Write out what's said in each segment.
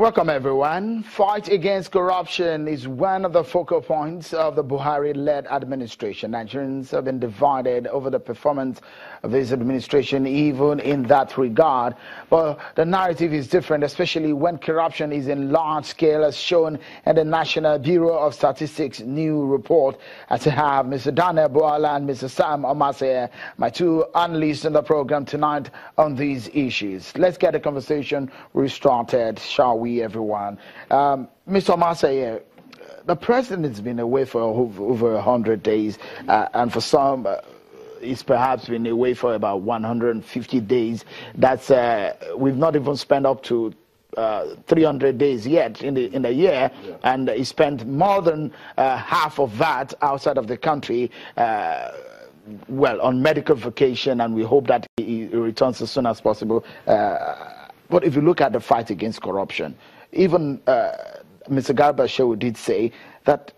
Welcome, everyone. Fight against corruption is one of the focal points of the Buhari-led administration. Nigerians have been divided over the performance of this administration, even in that regard. But the narrative is different, especially when corruption is in large scale, as shown in the National Bureau of Statistics new report. As I have Mr. Daniel Boala and Mr. Sam Omase, my two analysts in the program tonight on these issues. Let's get the conversation restarted, shall we, everyone? Mr. Omase, the president has been away for over 100 days, and for some, it's perhaps been away for about 150 days. That's we've not even spent up to 300 days yet in the year, and he spent more than half of that outside of the country. Well, on medical vacation, and we hope that he returns as soon as possible. But if you look at the fight against corruption, even Mr. Garba Shehu did say that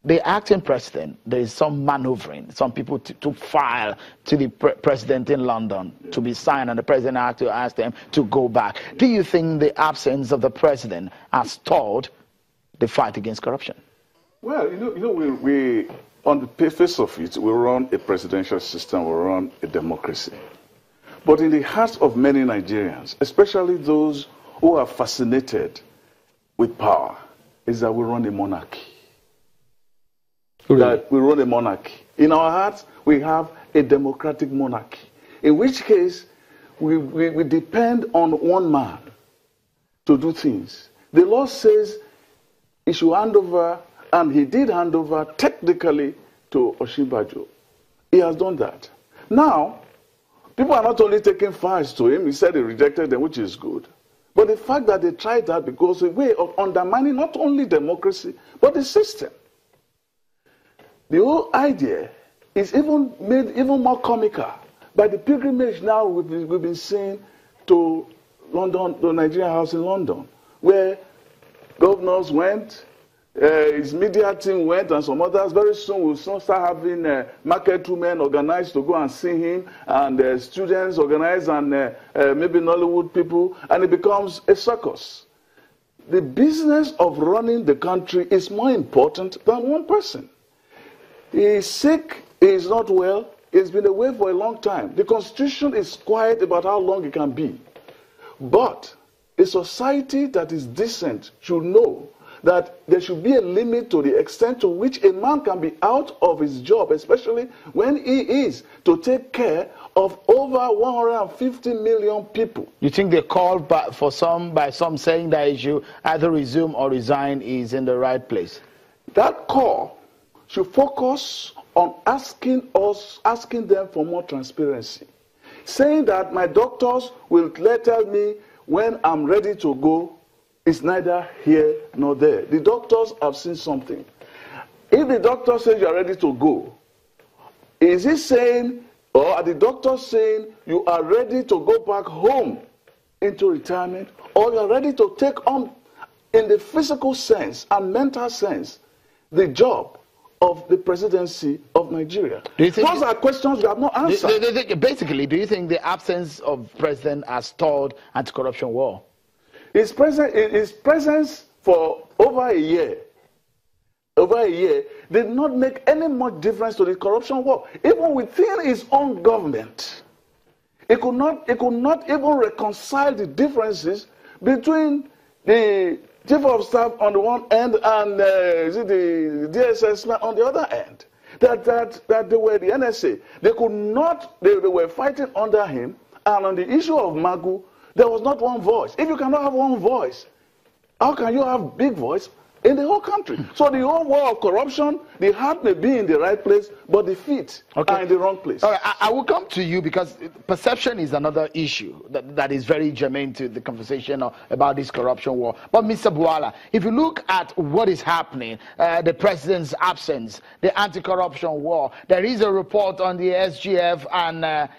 the acting president, there is some maneuvering. Some people to file to the president in London to be signed, and the president had to ask them to go back. Do you think the absence of the president has stalled the fight against corruption? Well, we on the face of it, we run a presidential system, we run a democracy. But in the hearts of many Nigerians, especially those who are fascinated with power, is that we run a monarchy. Really? That we run a monarchy. In our hearts, we have a democratic monarchy, in which case we depend on one man to do things. The law says he should hand over, and he did hand over technically to Osinbajo. He has done that. Now, people are not only taking files to him, he said he rejected them, which is good. But the fact that they tried that because a way of undermining not only democracy, but the system. The whole idea is even made even more comical by the pilgrimage now we've been seeing to London, the Nigerian House in London, where governors went, his media team went, and some others. Very soon we'll start having market women organized to go and see him, and students organized, and maybe Nollywood people, and it becomes a circus. The business of running the country is more important than one person. He is sick, he is not well, he's been away for a long time. The Constitution is quiet about how long it can be. But a society that is decent should know that there should be a limit to the extent to which a man can be out of his job, especially when he is to take care of over 150 million people. You think the call by some saying that he should either resume or resign is in the right place? That call should focus on asking them for more transparency. Saying that my doctors will tell me when I'm ready to go is neither here nor there. The doctors have seen something. If the doctor says you are ready to go, is he saying, or are the doctors saying you are ready to go back home into retirement, or you are ready to take on, in the physical sense and mental sense, the job of the presidency of Nigeria? Those are questions we have not answered. Basically, do you think the absence of president has stalled anti-corruption war? His presence for over a year did not make any much difference to the corruption war. Even within his own government, it could not even reconcile the differences between the chief of staff on the one end and the DSS on the other end. That they were the NSA. They were fighting under him, and on the issue of Magu, there was not one voice. If you cannot have one voice, how can you have big voice in the whole country? So the whole war of corruption, the heart may be in the right place, but the feet are in the wrong place. All right, I will come to you because perception is another issue that is very germane to the conversation about this corruption war. But Mr. Boala, if you look at what is happening, the president's absence, the anti-corruption war, there is a report on the SGF and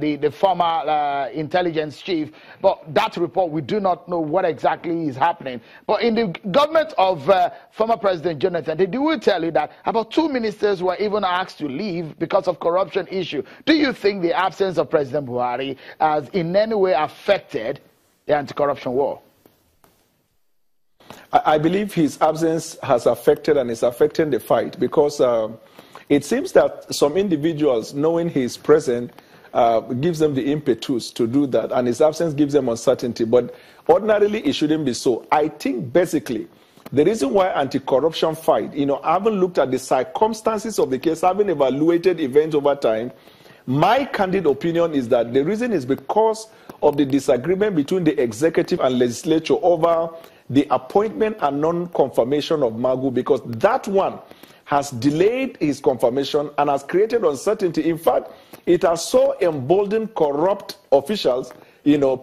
the former intelligence chief, but that report, we do not know what exactly is happening. But in the government of former President Jonathan, they will tell you that about 2 ministers were even asked to leave because of corruption issue. Do you think the absence of President Buhari has in any way affected the anti-corruption war? I believe his absence has affected and is affecting the fight, because it seems that some individuals, knowing he's present, gives them the impetus to do that, and his absence gives them uncertainty. But ordinarily, it shouldn't be so. I think basically the reason why anti-corruption fight, I haven't looked at the circumstances of the case, having evaluated events over time. My candid opinion is that the reason is because of the disagreement between the executive and legislature over the appointment and non-confirmation of Magu, because that one has delayed his confirmation and has created uncertainty. In fact, it has so emboldened corrupt officials,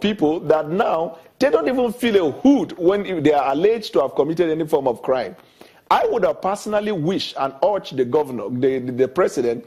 people, that now they don't even feel a hood when they are alleged to have committed any form of crime. I would have personally wished and urged the governor, the president,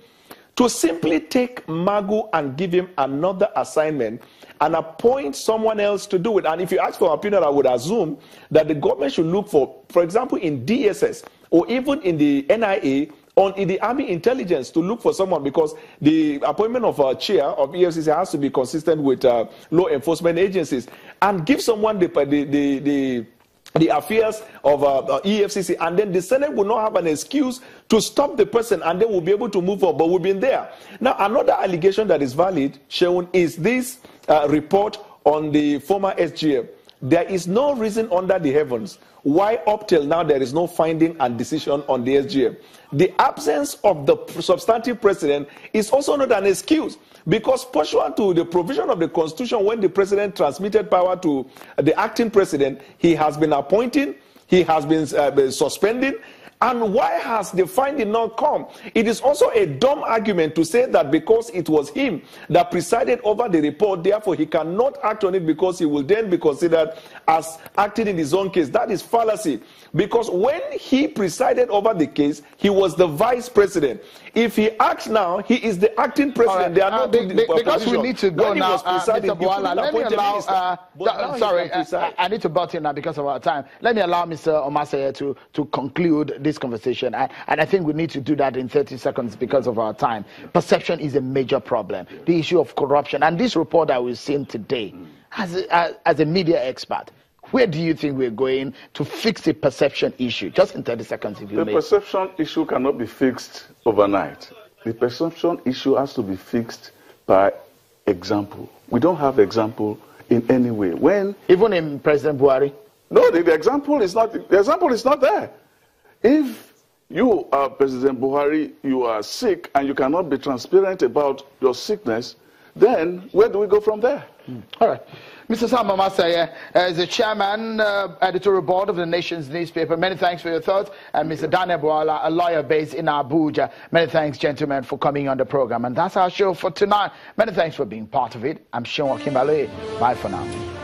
to simply take Magu and give him another assignment and appoint someone else to do it. And if you ask for my opinion, I would assume that the government should look for example, in DSS or even in the NIA or in the Army Intelligence, to look for someone, because the appointment of a chair of EFCC has to be consistent with law enforcement agencies, and give someone the affairs of EFCC, and then the Senate will not have an excuse to stop the person, and they will be able to move on. But we've been there. Now, another allegation that is valid, Sheun, is this report on the former SGF. There is no reason under the heavens why up till now there is no finding and decision on the SGF. The absence of the substantive president is also not an excuse, because pursuant to the provision of the Constitution, when the president transmitted power to the acting president, he has been appointing, he has been suspending. And why has the finding not come? It is also a dumb argument to say that because it was him that presided over the report, therefore he cannot act on it because he will then be considered as acting in his own case. That is fallacy. Because when he presided over the case, he was the vice president. If he acts now, he is the acting president. Right. They are not because we need to go now. Mr. Buhala, let me allow. Sorry, I need to butt in now because of our time. Let me allow Mr. Omaseye to conclude this conversation, and I think we need to do that in 30 seconds because of our time. Perception is a major problem. The issue of corruption, and this report that we've seen today, as a media expert, where do you think we're going to fix the perception issue? Just in 30 seconds, if you may. The perception issue cannot be fixed overnight. The perception issue has to be fixed by example. We don't have example in any way. Even in President Buhari? No, the example is not there. If you are President Buhari, you are sick, and you cannot be transparent about your sickness, then where do we go from there? All right. Mr. Sam Omaseye is the chairman, editorial board of the Nation's newspaper. Many thanks for your thoughts. And Mr. Daniel Buhala, a lawyer based in Abuja. Many thanks, gentlemen, for coming on the program. And that's our show for tonight. Many thanks for being part of it. I'm Sean Kimbale. Bye for now.